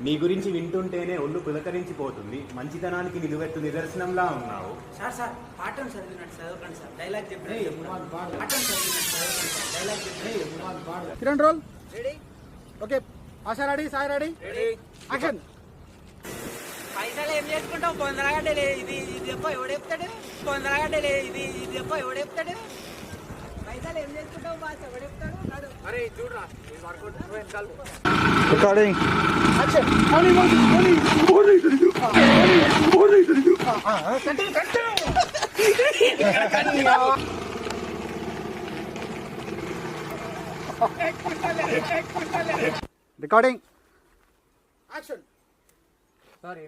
నీ గురించి వింటుంటేనే ఒళ్ళు పులకరించిపోతుంది. మంచితనానికి నిలువెత్తు నిదర్శనంలా ఉన్నావు. సార్ సార్ పాఠం చదివినట్టు చదవకండి సార్. డైలాగ్ చెప్పండి. పాఠం చదివినట్టు చదవకండి సార్. డైలాగ్ చెప్పండి. Kiran role. Ready? Okay. Asha ready, Sai ready, action. పైసలు ఏం చేసుకుంటావు? పొందరగడ్డలే ఇది చెప్ప ఎవడు చెప్తాడు? పొందరగడ్డలే ఇది చెప్ప ఎవడు చెప్తాడు? పైసలు ఏం చేసుకుంటావు బాస్? ఎవడు చెప్తాడు? అరే చూడరా recording action. Recording action. Sorry